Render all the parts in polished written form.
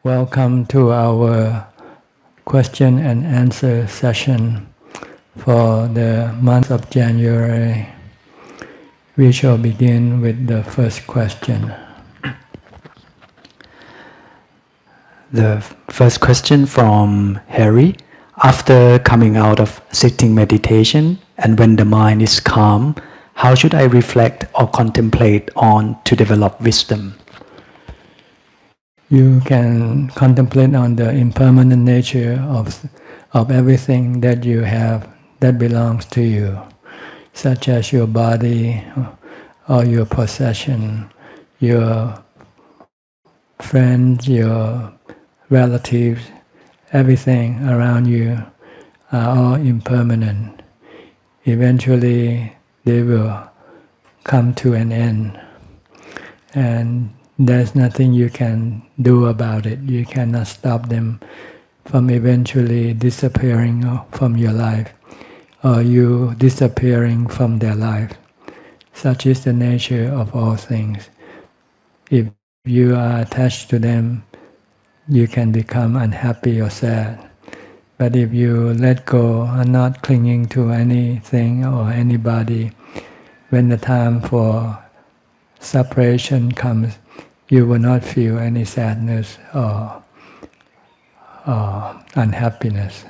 Welcome to our question and answer session for the month of January. We shall begin with the first question. The first question from Harry. After coming out of sitting meditation and when the mind is calm, how should I reflect or contemplate on to develop wisdom? You can contemplate on the impermanent nature of everything that you have that belongs to you, such as your body or your possession, your friends, your relatives, everything around you are all impermanent. Eventually they will come to an end, and there's nothing you can do about it. You cannot stop them from eventually disappearing from your life, or you disappearing from their life. Such is the nature of all things. If you are attached to them, you can become unhappy or sad. But if you let go and not clinging to anything or anybody, when the time for separation comes, you will not feel any sadness or unhappiness.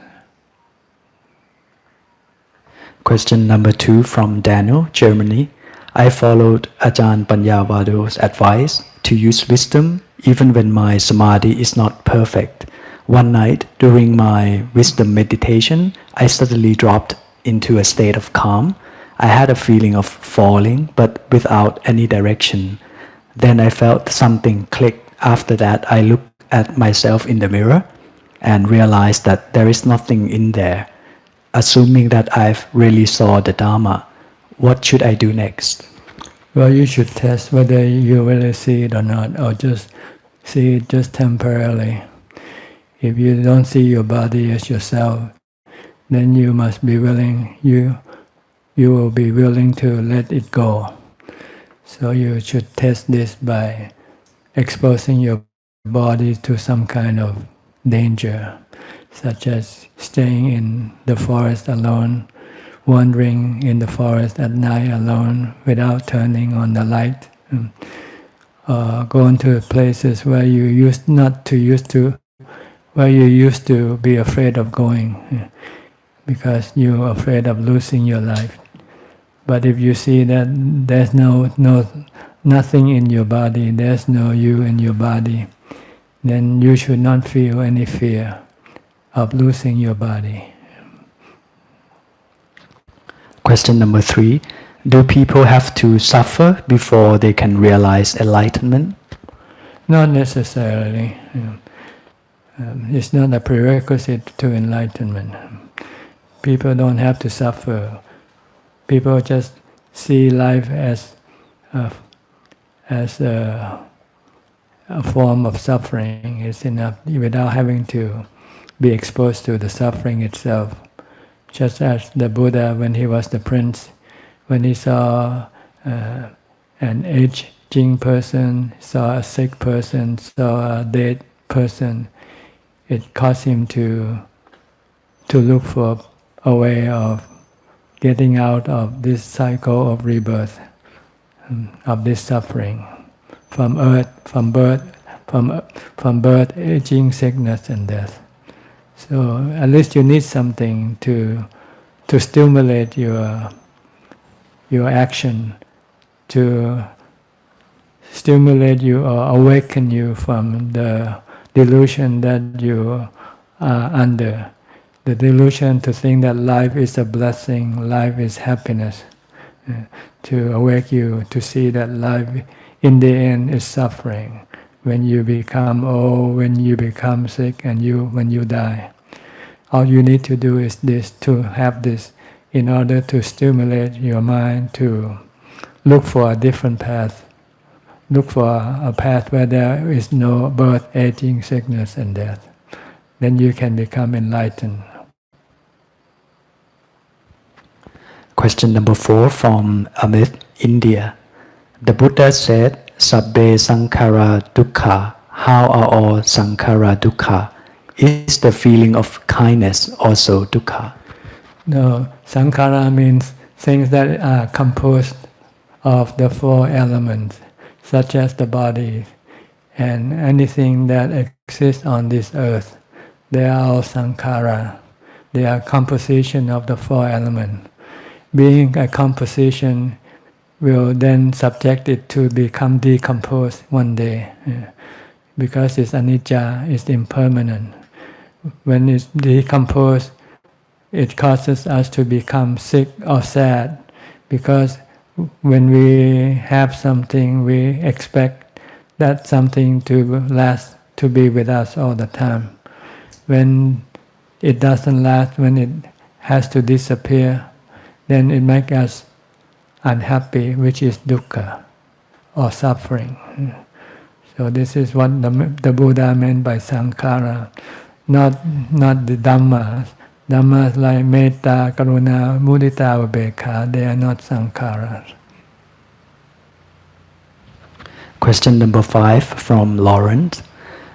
Question number 2 from Daniel, Germany. I followed Ajahn Panyawado's advice to use wisdom even when my samadhi is not perfect. One night during my wisdom meditation, I suddenly dropped into a state of calm. I had a feeling of falling, but without any direction. Then I felt something click. After that, I looked at myself in the mirror and realized that there is nothing in there. Assuming that I've really saw the Dhamma, what should I do next? Well, you should test whether you really see it or not, or just see it just temporarily. If you don't see your body as yourself, then you must be willing, you will be willing to let it go. So you should test this by exposing your body to some kind of danger, such as staying in the forest alone, wandering in the forest at night alone without turning on the light, going to places where you used to be afraid of going, because you're afraid of losing your life. But if you see that there's nothing in your body, there's no you in your body, then you should not feel any fear of losing your body. Question number 3. Do people have to suffer before they can realize enlightenment? Not necessarily. It's not a prerequisite to enlightenment. People don't have to suffer. People just see life as a form of suffering. It's enough without having to be exposed to the suffering itself. Just as the Buddha, when he was the prince, when he saw an aging person, saw a sick person, saw a dead person, it caused him to look for a way of getting out of this cycle of rebirth, of this suffering, from birth, aging, sickness, and death. So at least you need something to stimulate your action, to stimulate you or awaken you from the delusion that you are under. The delusion to think that life is a blessing, life is happiness, to awake you to see that life in the end is suffering. When you become old, when you become sick, and when you die. All you need to do is this, to have this, in order to stimulate your mind to look for a different path. Look for a path where there is no birth, aging, sickness, and death. Then you can become enlightened. Question number 4 from Amit, India. The Buddha said, Sabbe sankhara dukkha. how are all sankhara dukkha? Is the feeling of kindness also dukkha? No, sankhara means things that are composed of the four elements, such as the body and anything that exists on this earth. They are all sankhara. They are composition of the four elements. Being a composition will then subject it to become decomposed one day, because it's anicca, it's impermanent. When it's decomposed, it causes us to become sick or sad, because when we have something, we expect that something to last, to be with us all the time. When it doesn't last, when it has to disappear, then it makes us unhappy, which is dukkha, or suffering. So this is what the Buddha meant by sankhara, not the Dhamma. Dhammas like metta, karuna, mudita, ubekha, they are not sankharas. Question number 5 from Lawrence.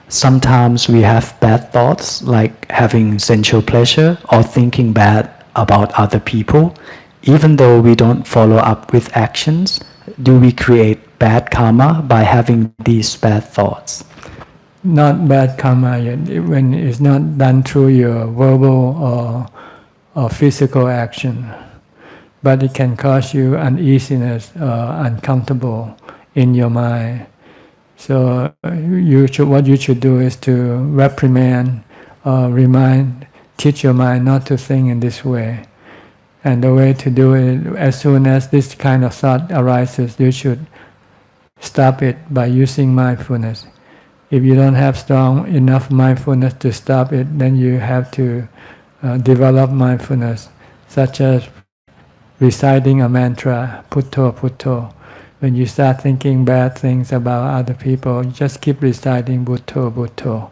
Sometimes we have bad thoughts like having sensual pleasure or thinking bad about other people. Even though we don't follow up with actions, do we create bad karma by having these bad thoughts? Not bad karma yet, when it's not done through your verbal or physical action, but it can cause you uneasiness or uncomfortable in your mind. So what you should do is to reprimand or teach your mind not to think in this way. And the way to do it, as soon as this kind of thought arises, you should stop it by using mindfulness. If you don't have strong enough mindfulness to stop it, then you have to develop mindfulness, such as reciting a mantra, putto, putto. When you start thinking bad things about other people, just keep reciting putto, putto.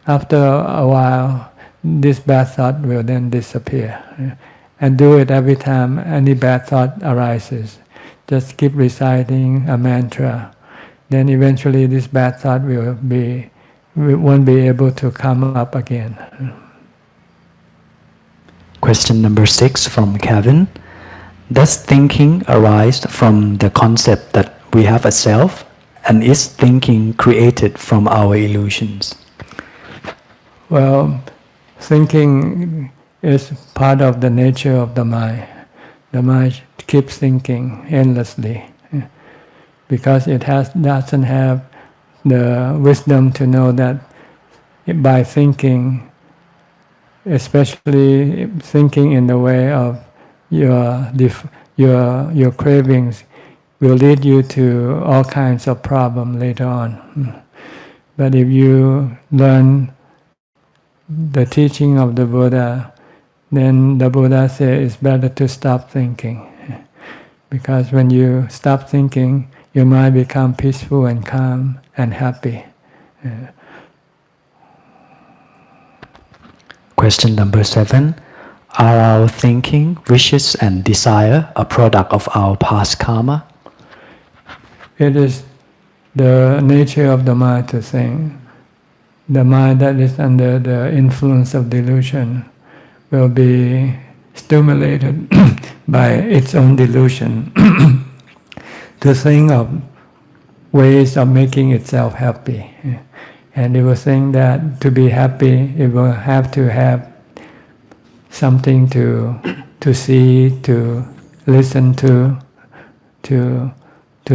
After a while, this bad thought will then disappear. And do it every time any bad thought arises. Just keep reciting a mantra. Then eventually this bad thought won't be able to come up again. Question number 6 from Kevin. Does thinking arise from the concept that we have a self, and is thinking created from our illusions? Well, thinking is part of the nature of the mind. The mind keeps thinking endlessly, because it doesn't have the wisdom to know that by thinking, especially thinking in the way of your cravings, will lead you to all kinds of problems later on. But if you learn the teaching of the Buddha, then the Buddha says it's better to stop thinking. Because when you stop thinking, your mind becomes peaceful and calm and happy. Question number 7. Are our thinking, wishes and desire a product of our past karma? It is the nature of the mind to think. The mind that is under the influence of delusion will be stimulated by its own delusion to think of ways of making itself happy. And it will think that to be happy, it will have to have something to see, to listen to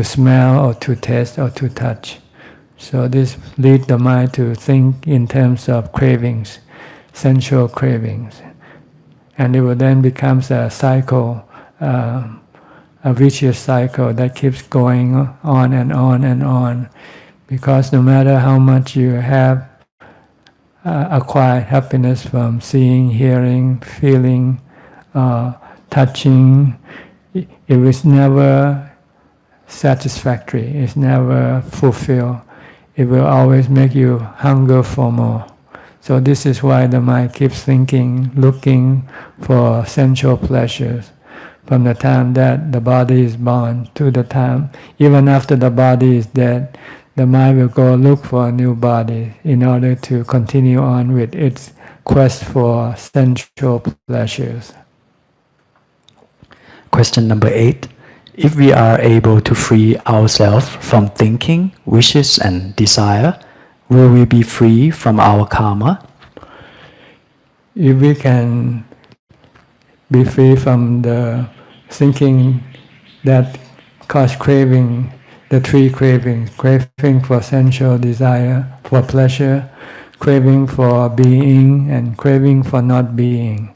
smell or to taste or to touch. So this leads the mind to think in terms of cravings, sensual cravings. And it will then become a cycle, a vicious cycle that keeps going on and on and on. Because no matter how much you have acquired happiness from seeing, hearing, feeling, touching, it was never satisfactory, it's never fulfilled. It will always make you hunger for more. So this is why the mind keeps thinking, looking for sensual pleasures from the time that the body is born to the time, even after the body is dead, the mind will go look for a new body in order to continue on with its quest for sensual pleasures. Question number 8. If we are able to free ourselves from thinking, wishes and desire, will we be free from our karma? If we can be free from the thinking that cause craving, the three cravings, craving for sensual desire, for pleasure, craving for being, and craving for not being,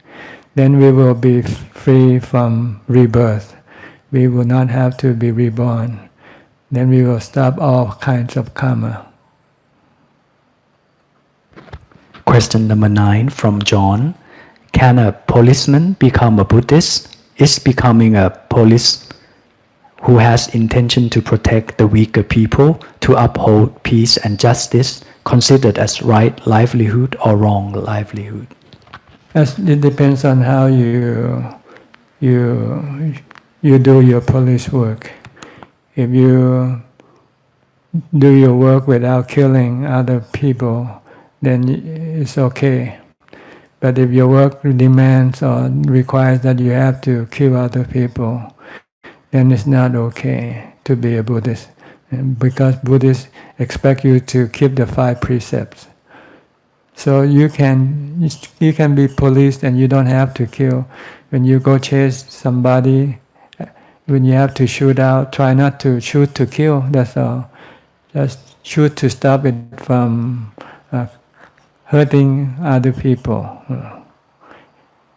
then we will be free from rebirth. We will not have to be reborn. Then we will stop all kinds of karma. Question number 9 from John. Can a policeman become a Buddhist? Is becoming a police who has intention to protect the weaker people, to uphold peace and justice, considered as right livelihood or wrong livelihood? As it depends on how you do your police work. If you do your work without killing other people, then it's okay. But if your work demands or requires that you have to kill other people, then it's not okay to be a Buddhist. Because Buddhists expect you to keep the 5 precepts. So you can be policed and you don't have to kill. When you go chase somebody, when you have to shoot out, try not to shoot to kill, that's all. Just shoot to stop it from hurting other people.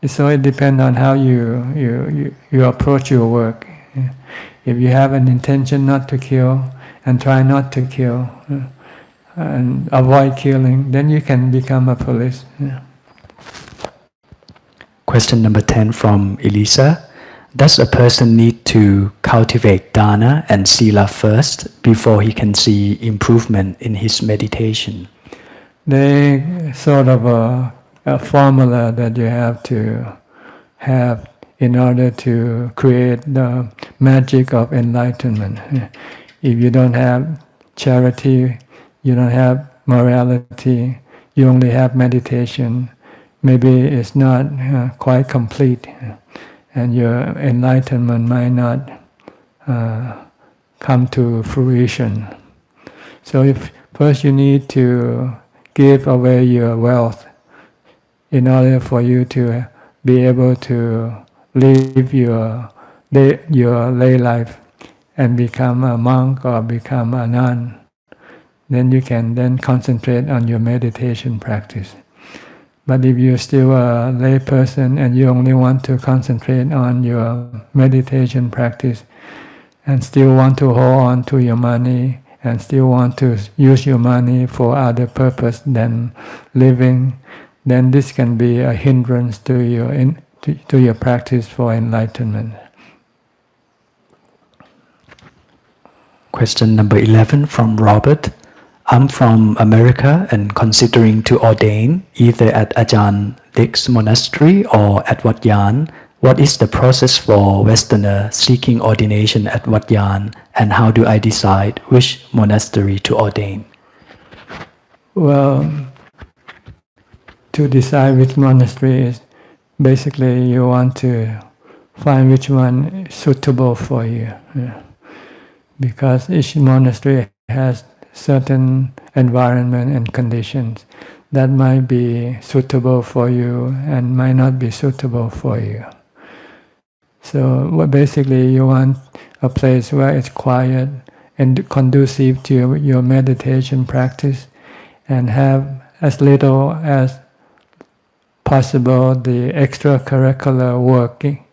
So it depends on how you approach your work. If you have an intention not to kill and try not to kill and avoid killing, then you can become a police. Question number 10 from Elisa. Does a person need to cultivate dana and sila first before he can see improvement in his meditation? They sort of a formula that you have to have in order to create the magic of enlightenment. If you don't have charity, you don't have morality, you only have meditation, maybe it's not quite complete, and your enlightenment might not come to fruition. So if first you need to give away your wealth in order for you to be able to live your lay life and become a monk or become a nun, then you can then concentrate on your meditation practice. But if you're still a lay person and you only want to concentrate on your meditation practice and still want to hold on to your money and still want to use your money for other purpose than living, then this can be a hindrance to your practice for enlightenment. Question number 11 from Robert. I'm from America and considering to ordain either at Ajahn Dik's monastery or at Wat Yan. What is the process for Westerner seeking ordination at Wat Yan, and how do I decide which monastery to ordain? Well, to decide which monastery is, basically you want to find which one is suitable for you. Because each monastery has certain environment and conditions that might be suitable for you and might not be suitable for you. So basically you want a place where it's quiet and conducive to your meditation practice and have as little as possible the extracurricular working.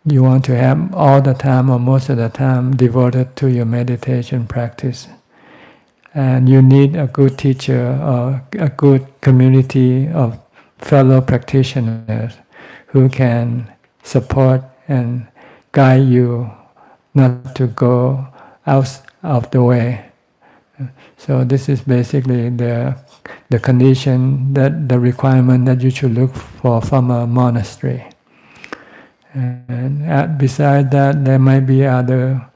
You want to have all the time or most of the time devoted to your meditation practice. And you need a good teacher or a good community of fellow practitioners who can support and guide you not to go out of the way. So this is basically the condition, that the requirement that you should look for from a monastery. And beside that, there might be other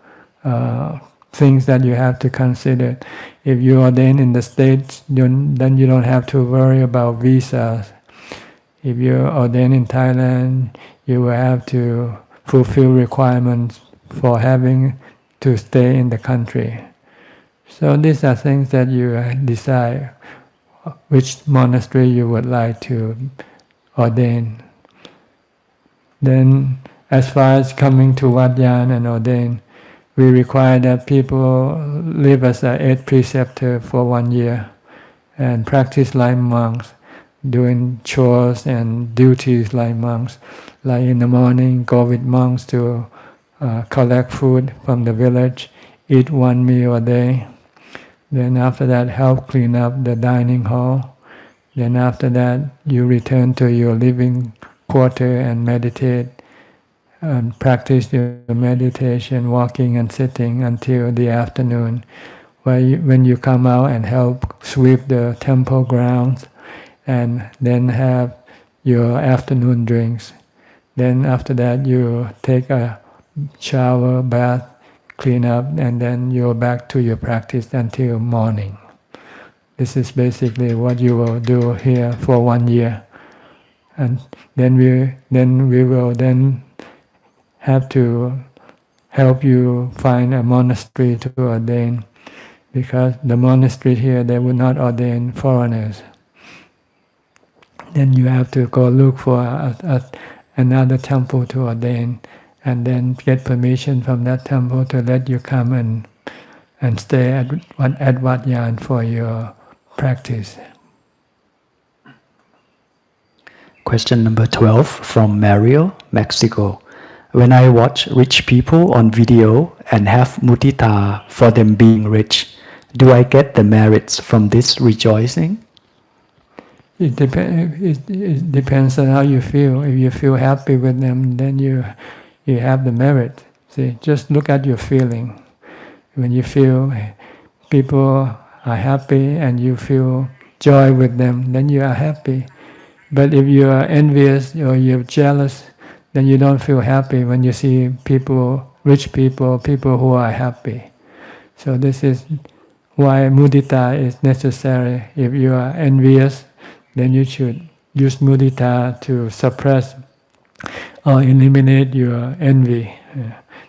things that you have to consider. If you ordain in the States, then you don't have to worry about visas. If you ordain in Thailand, you will have to fulfill requirements for having to stay in the country. So these are things that you decide which monastery you would like to ordain. Then, as far as coming to Wat Yan and ordain, we require that people live as an 8th preceptor for 1 year and practice like monks, doing chores and duties like monks. Like in the morning, go with monks to collect food from the village, eat 1 meal a day. Then after that, help clean up the dining hall. Then after that, you return to your living quarter and meditate and practice your meditation, walking and sitting until the afternoon, when you come out and help sweep the temple grounds, and then have your afternoon drinks. Then after that, you take a shower, bath, clean up, and then you're back to your practice until morning. This is basically what you will do here for 1 year, and then we will have to help you find a monastery to ordain, because the monastery here, they would not ordain foreigners. Then you have to go look for another temple to ordain, and then get permission from that temple to let you come and stay at Wat Yan for your practice. Question number 12 from Mario, Mexico. When I watch rich people on video and have mudita for them being rich, do I get the merits from this rejoicing? It depends on how you feel. If you feel happy with them, then you have the merit. See, just look at your feeling. When you feel people are happy and you feel joy with them, then you are happy. But if you are envious or you're jealous, then you don't feel happy when you see people, rich people who are happy. So this is why mudita is necessary. If you are envious, then you should use mudita to suppress or eliminate your envy.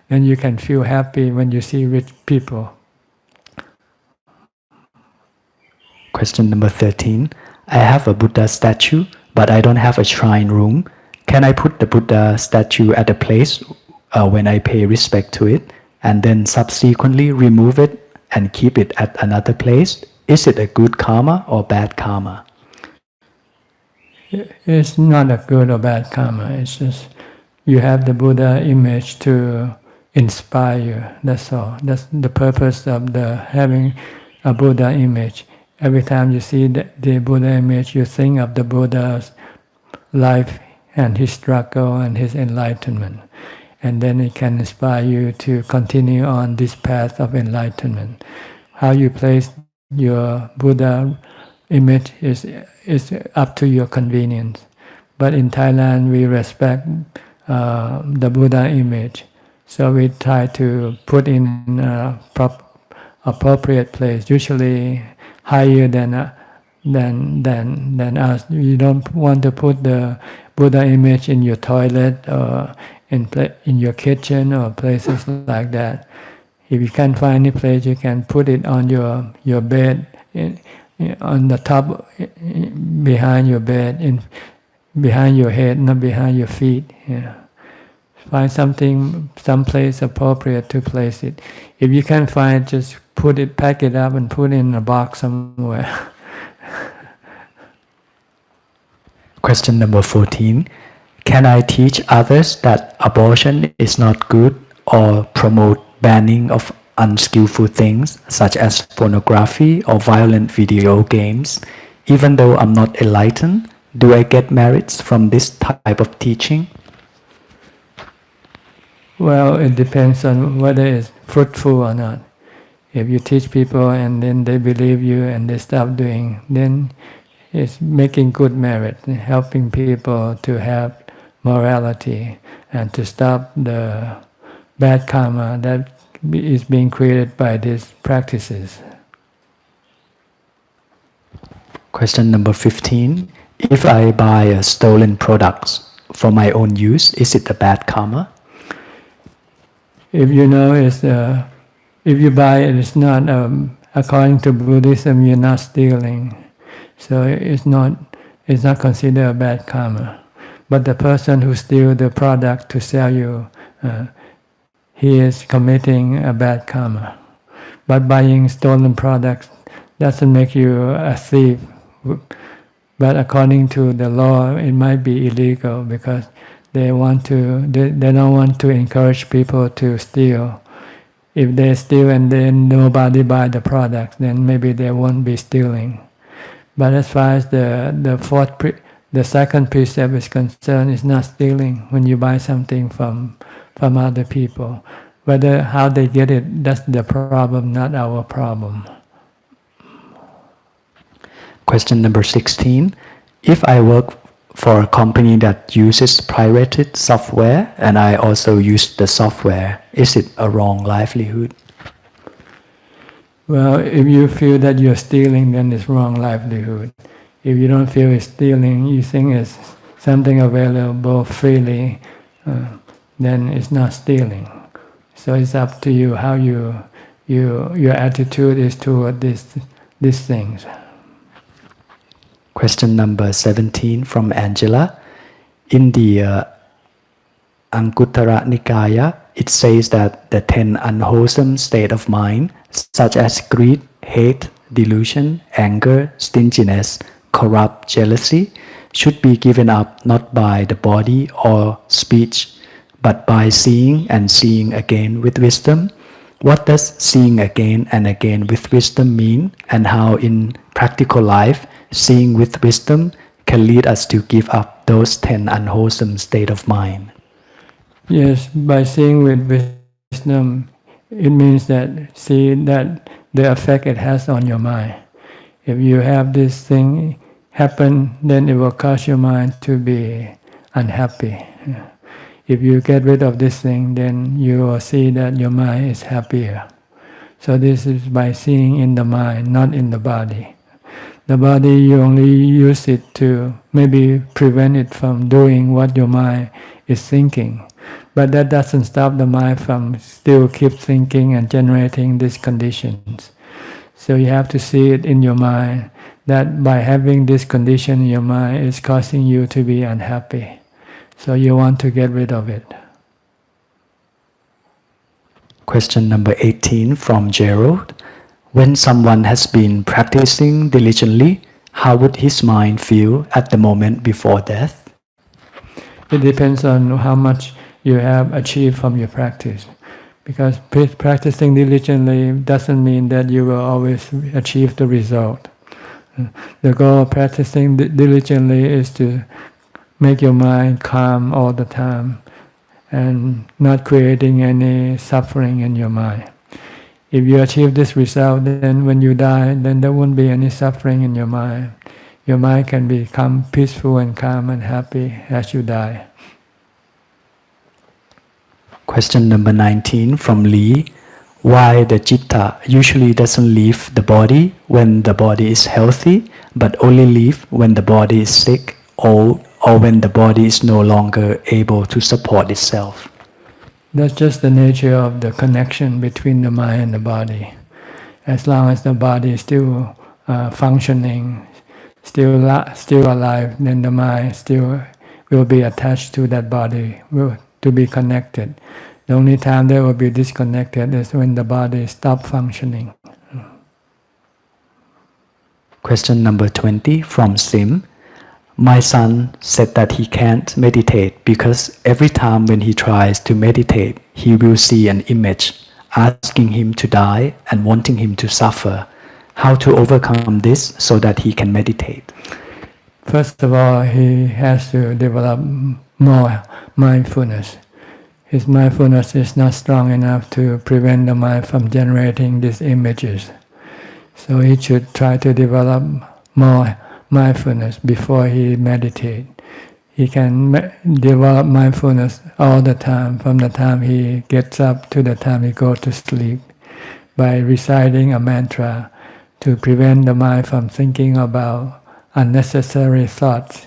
Then you can feel happy when you see rich people. Question number 13. I have a Buddha statue, but I don't have a shrine room. Can I put the Buddha statue at a place when I pay respect to it, and then subsequently remove it and keep it at another place? Is it a good karma or bad karma? It's not a good or bad karma. It's just you have the Buddha image to inspire you. That's all. That's the purpose of having a Buddha image. Every time you see the Buddha image, you think of the Buddha's life and his struggle and his enlightenment. And then it can inspire you to continue on this path of enlightenment. How you place your Buddha image is up to your convenience. But in Thailand, we respect the Buddha image. So we try to put in a appropriate place, usually higher than us. You don't want to put the Buddha image in your toilet or in your kitchen or places like that. If you can't find any place, you can put it on your bed, on the top, behind your bed, behind your head, not behind your feet. Yeah. Find some place appropriate to place it. If you can't find it, just pack it up and put it in a box somewhere. Question number 14. Can I teach others that abortion is not good or promote banning of unskillful things such as pornography or violent video games? Even though I'm not enlightened, do I get merits from this type of teaching? Well, it depends on whether it's fruitful or not. If you teach people and then they believe you and they stop doing, then it's making good merit, helping people to have morality and to stop the bad karma that is being created by these practices. Question number 15. If I buy a stolen products for my own use, is it a bad karma? If you know if you buy it, it's not according to Buddhism, you're not stealing, so it's not considered a bad karma. But the person who steals the product to sell you, he is committing a bad karma. But buying stolen products doesn't make you a thief. But according to the law, it might be illegal because they don't want to encourage people to steal. If they steal and then nobody buy the product, then maybe they won't be stealing. But as far as the second precept is concerned, it's not stealing when you buy something from other people. Whether how they get it, that's the problem, not our problem. Question number 16. If I work for a company that uses pirated software and I also use the software, is it a wrong livelihood? Well, if you feel that you're stealing, then it's wrong livelihood. If you don't feel it's stealing, you think it's something available freely, then it's not stealing. So it's up to you how your attitude is toward these things. Question number 17 from Angela. In the Anguttara Nikaya, it says that the 10 unwholesome state of mind, such as greed, hate, delusion, anger, stinginess, corrupt jealousy, should be given up not by the body or speech, but by seeing and seeing again with wisdom. What does seeing again and again with wisdom mean, and how in practical life seeing with wisdom can lead us to give up those 10 unwholesome state of mind? Yes, by seeing with wisdom, it means that see that the effect it has on your mind. If you have this thing happen, then it will cause your mind to be unhappy. If you get rid of this thing, then you will see that your mind is happier. So this is by seeing in the mind, not in the body. The body, you only use it to maybe prevent it from doing what your mind is thinking. But that doesn't stop the mind from still keep thinking and generating these conditions. So you have to see it in your mind that by having this condition in your mind is causing you to be unhappy. So you want to get rid of it. Question number 18 from Gerald. When someone has been practicing diligently, how would his mind feel at the moment before death? It depends on how much you have achieved from your practice. Because practicing diligently doesn't mean that you will always achieve the result. The goal of practicing diligently is to make your mind calm all the time and not creating any suffering in your mind. If you achieve this result, then when you die, then there won't be any suffering in your mind. Your mind can become peaceful and calm and happy as you die. Question number 19 from Lee. Why the citta usually doesn't leave the body when the body is healthy, but only leave when the body is sick, old, or when the body is no longer able to support itself? That's just the nature of the connection between the mind and the body. As long as the body is still functioning, still alive, then the mind still will be attached to that body, to be connected. The only time they will be disconnected is when the body stops functioning. Question number 20 from Sim. My son said that he can't meditate because every time when he tries to meditate, he will see an image asking him to die and wanting him to suffer. How to overcome this so that he can meditate? First of all, he has to develop more mindfulness. His mindfulness is not strong enough to prevent the mind from generating these images. So he should try to develop more mindfulness before he meditates. he can develop mindfulness all the time, from the time he gets up to the time he goes to sleep, by reciting a mantra to prevent the mind from thinking about unnecessary thoughts.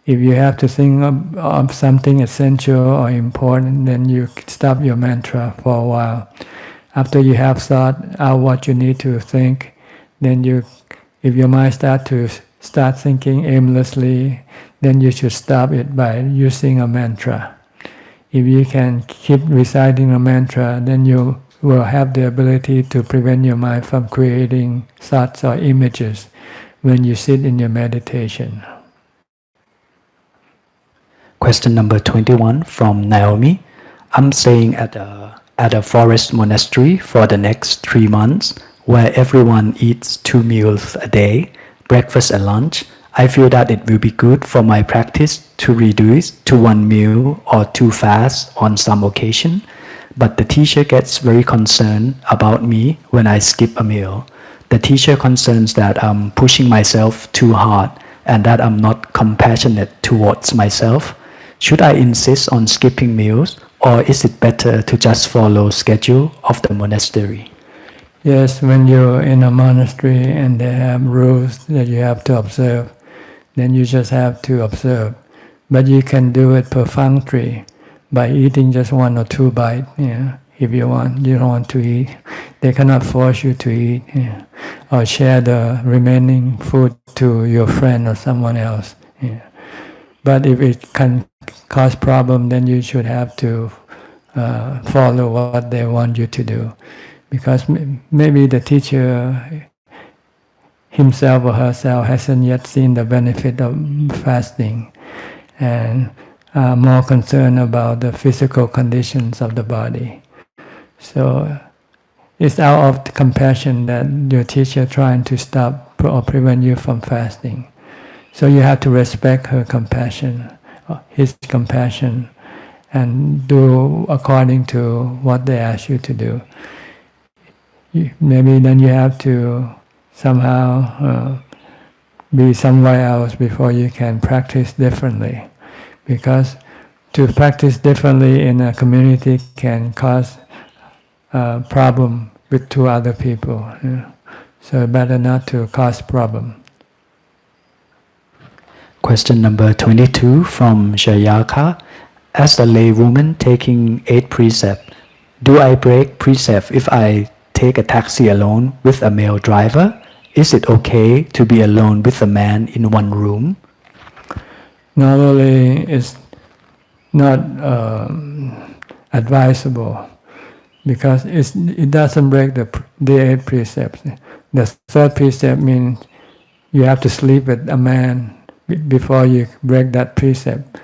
If you have to think of something essential or important, then you stop your mantra for a while. After you have thought out what you need to think, then if your mind start thinking aimlessly, then you should stop it by using a mantra. If you can keep reciting a mantra, then you will have the ability to prevent your mind from creating thoughts or images when you sit in your meditation. Question number 21 from Naomi. I'm staying at a forest monastery for the next 3 months, where everyone eats 2 meals a day, breakfast and lunch. I feel that it will be good for my practice to reduce to 1 meal or 2 fasts on some occasion, but the teacher gets very concerned about me when I skip a meal. The teacher concerns that I'm pushing myself too hard and that I'm not compassionate towards myself. Should I insist on skipping meals, or is it better to just follow schedule of the monastery? Yes, when you're in a monastery and they have rules that you have to observe, then you just have to observe. But you can do it perfunctory by eating just 1 or 2 bites. If you don't want to eat, they cannot force you to eat. Or share the remaining food to your friend or someone else. But if it can cause problem, then you should have to follow what they want you to do. Because maybe the teacher himself or herself hasn't yet seen the benefit of fasting and are more concerned about the physical conditions of the body. So it's out of compassion that your teacher trying to stop or prevent you from fasting. So you have to respect her compassion, his compassion, and do according to what they ask you to do. Maybe then you have to somehow be somewhere else before you can practice differently. Because to practice differently in a community can cause a problem with 2 other people. So better not to cause problem. Question number 22 from Shayaka. As a lay woman taking 8 precepts, do I break precept if I take a taxi alone with a male driver? Is it okay to be alone with a man in one room? Normally, it's not advisable because it doesn't break the 8 precepts. The 3rd precept means you have to sleep with a man before you break that precept.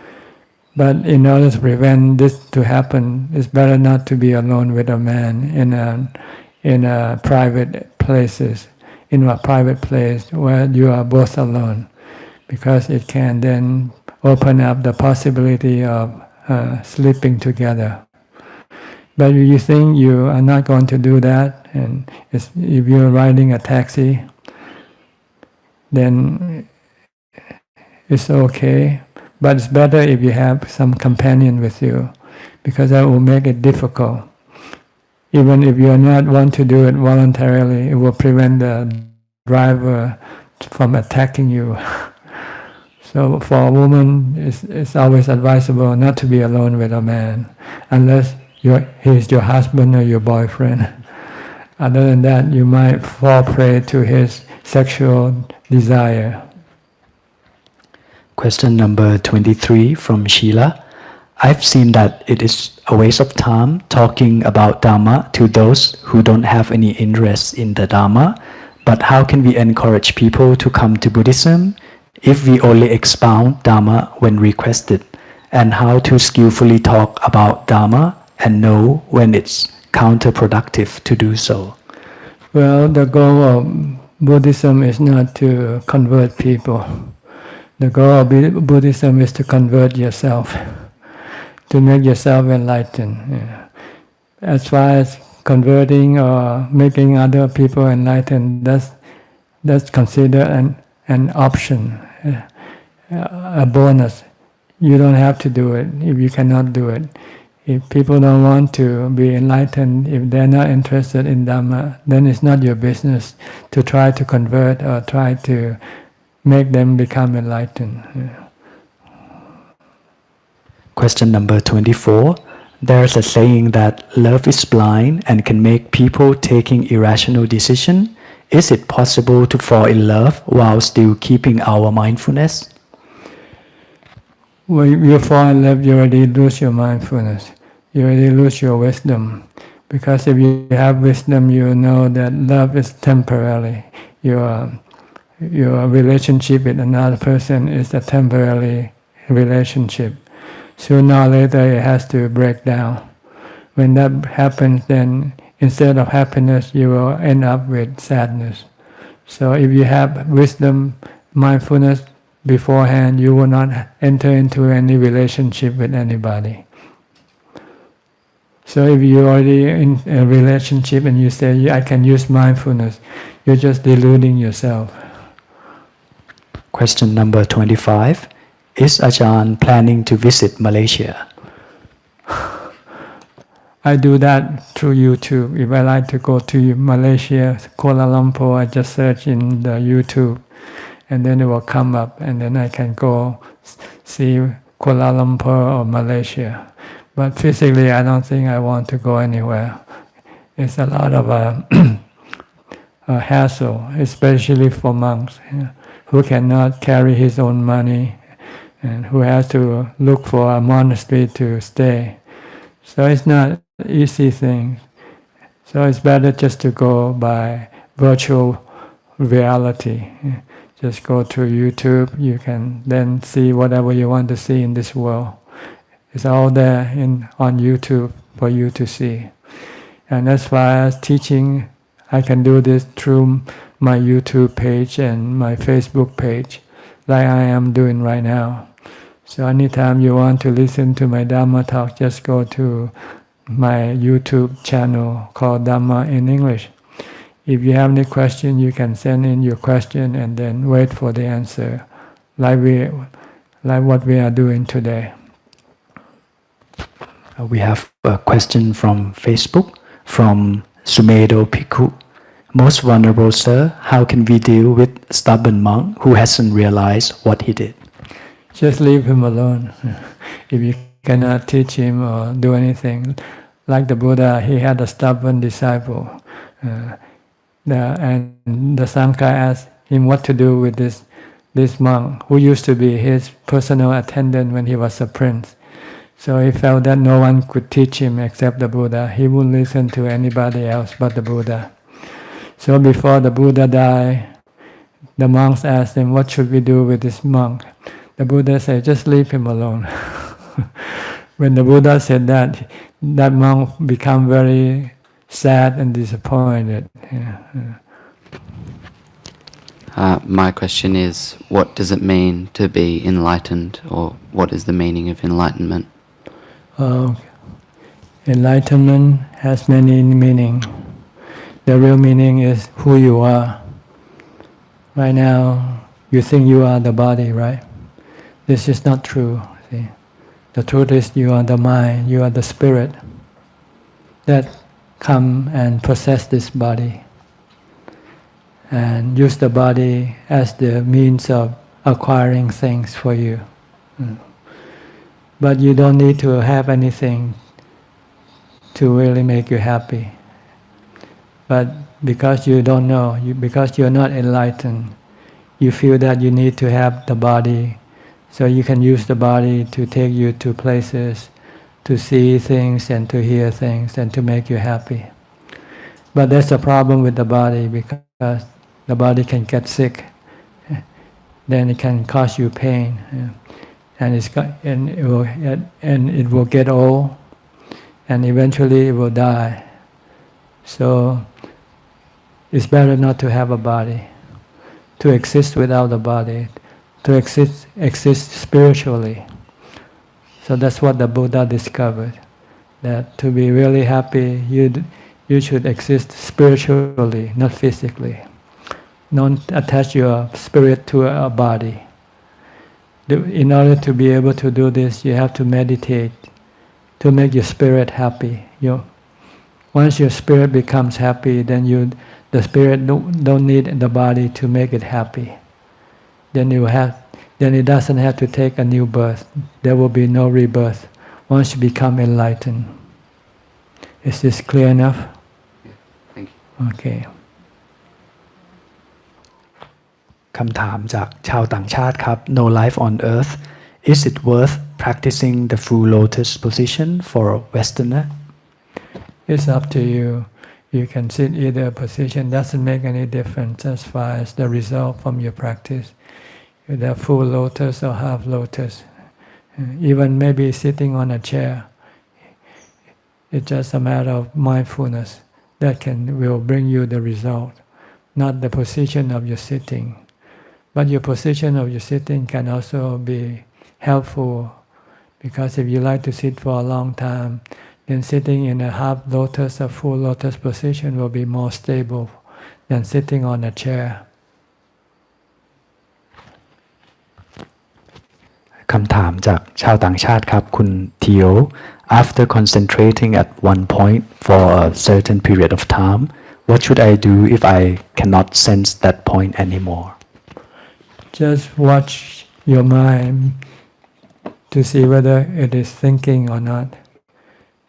But in order to prevent this to happen, it's better not to be alone with a man in a private places, in a private place where you are both alone, because it can then open up the possibility of sleeping together. But if you think you are not going to do that, and if you're riding a taxi, then it's okay. But it's better if you have some companion with you, because that will make it difficult. Even if you are not want to do it voluntarily, it will prevent the driver from attacking you. So for a woman, it's always advisable not to be alone with a man, unless he's your husband or your boyfriend. Other than that, you might fall prey to his sexual desire. Question number 23 from Sheila. I've seen that it is a waste of time talking about Dhamma to those who don't have any interest in the Dhamma, but how can we encourage people to come to Buddhism if we only expound Dhamma when requested, and how to skillfully talk about Dhamma and know when it's counterproductive to do so? Well, the goal of Buddhism is not to convert people. The goal of Buddhism is to convert yourself, to make yourself enlightened. As far as converting or making other people enlightened, that's considered an option, a bonus. You don't have to do it if you cannot do it. If people don't want to be enlightened, if they're not interested in Dhamma, then it's not your business to try to convert or try to make them become enlightened. Question number 24. There's a saying that love is blind and can make people taking irrational decision. Is it possible to fall in love while still keeping our mindfulness? When you fall in love, you already lose your mindfulness. You already lose your wisdom. Because if you have wisdom, you know that love is temporary. Your relationship with another person is a temporary relationship. Sooner or later it has to break down. When that happens, then instead of happiness, you will end up with sadness. So if you have wisdom, mindfulness beforehand, you will not enter into any relationship with anybody. So if you're already in a relationship and you say, I can use mindfulness, you're just deluding yourself. Question number 25. Is Ajahn planning to visit Malaysia? I do that through YouTube. If I like to go to Malaysia, Kuala Lumpur, I just search in the YouTube and then it will come up and then I can go see Kuala Lumpur or Malaysia. But physically, I don't think I want to go anywhere. It's a lot of a hassle, especially for monks who cannot carry his own money and who has to look for a monastery to stay. So it's not an easy thing. So it's better just to go by virtual reality. Just go to YouTube, you can then see whatever you want to see in this world. It's all there on YouTube for you to see. And as far as teaching, I can do this through my YouTube page and my Facebook page, like I am doing right now. So anytime you want to listen to my Dhamma talk, just go to my YouTube channel called Dhamma in English. If you have any question, you can send in your question and then wait for the answer, like what we are doing today. We have a question from Facebook, from Sumedo Piku. Most Venerable Sir, how can we deal with stubborn monk who hasn't realized what he did? Just leave him alone. If you cannot teach him or do anything, like the Buddha, he had a stubborn disciple. And the Sangha asked him what to do with this monk, who used to be his personal attendant when he was a prince. So he felt that no one could teach him except the Buddha. He wouldn't listen to anybody else but the Buddha. So before the Buddha died, the monks asked him, what should we do with this monk? The Buddha said, just leave him alone. When the Buddha said that, that monk became very sad and disappointed. My question is, what does it mean to be enlightened, or what is the meaning of enlightenment? Enlightenment has many meanings. The real meaning is who you are. Right now, you think you are the body, right? This is not true. See? The truth is you are the mind, you are the spirit that come and possess this body and use the body as the means of acquiring things for you. But you don't need to have anything to really make you happy. But because you don't know, because you're not enlightened, you feel that you need to have the body, so you can use the body to take you to places, to see things and to hear things and to make you happy. But there's a problem with the body, because the body can get sick, then it can cause you pain, and it will get old, and eventually it will die. So it's better not to have a body, to exist without a body, to exist spiritually. So that's what the Buddha discovered, that to be really happy, you should exist spiritually, not physically. Don't attach your spirit to a body. In order to be able to do this, you have to meditate to make your spirit happy. Once your spirit becomes happy, then the spirit don't need the body to make it happy. Then it doesn't have to take a new birth. There will be no rebirth once you become enlightened. Is this clear enough? Yeah, thank you. Okay. คำถามจากชาวต่างชาติครับ No life on earth. Is it worth practicing the full lotus position for a Westerner? It's up to you. You can sit either position. Doesn't make any difference as far as the result from your practice. Either full lotus or half lotus. Even maybe sitting on a chair. It's just a matter of mindfulness that will bring you the result, not the position of your sitting. But your position of your sitting can also be helpful, because if you like to sit for a long time, then sitting in a half lotus or full lotus position will be more stable than sitting on a chair. คำถามจากชาวต่างชาติครับคุณ Theo After concentrating at one point for a certain period of time, what should I do if I cannot sense that point anymore? Just watch your mind to see whether it is thinking or not.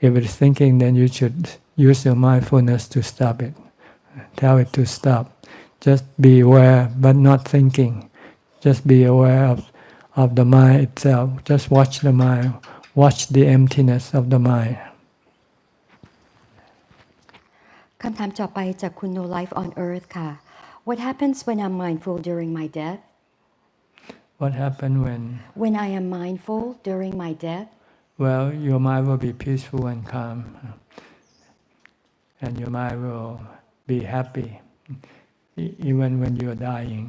If it is thinking, then you should use your mindfulness to stop it. Tell it to stop. Just be aware, but not thinking. Just be aware of the mind itself. Just watch the mind. Watch the emptiness of the mind. คำถามต่อไปจากคุณ No Life on Earth ค่ะ What happens when I'm mindful during my death? What happened When I am mindful during my death? Well, your mind will be peaceful and calm, and your mind will be happy, even when you are dying.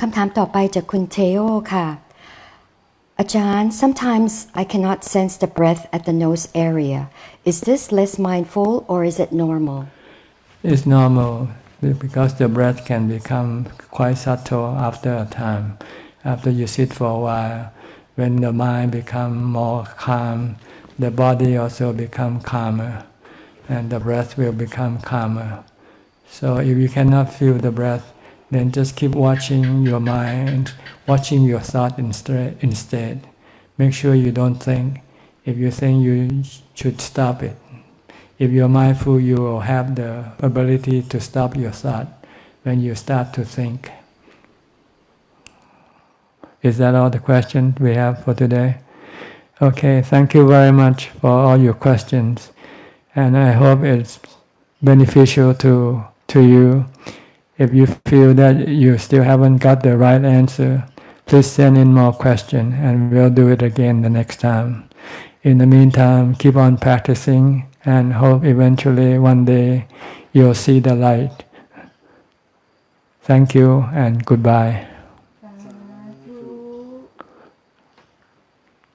คำถามต่อไปจากคุณ Theo ค่ะ Ajahn, sometimes I cannot sense the breath at the nose area. Is this less mindful or is it normal? It's normal, because the breath can become quite subtle after a time. After you sit for a while, when the mind becomes more calm, the body also becomes calmer, and the breath will become calmer. So if you cannot feel the breath, then just keep watching your mind, watching your thought instead. Make sure you don't think. If you think, you should stop it. If you're mindful, you will have the ability to stop your thought when you start to think. Is that all the questions we have for today? Okay, thank you very much for all your questions, and I hope it's beneficial to you. If you feel that you still haven't got the right answer, please send in more questions and we'll do it again the next time. In the meantime, keep on practicing and hope eventually one day you'll see the light. Thank you and goodbye.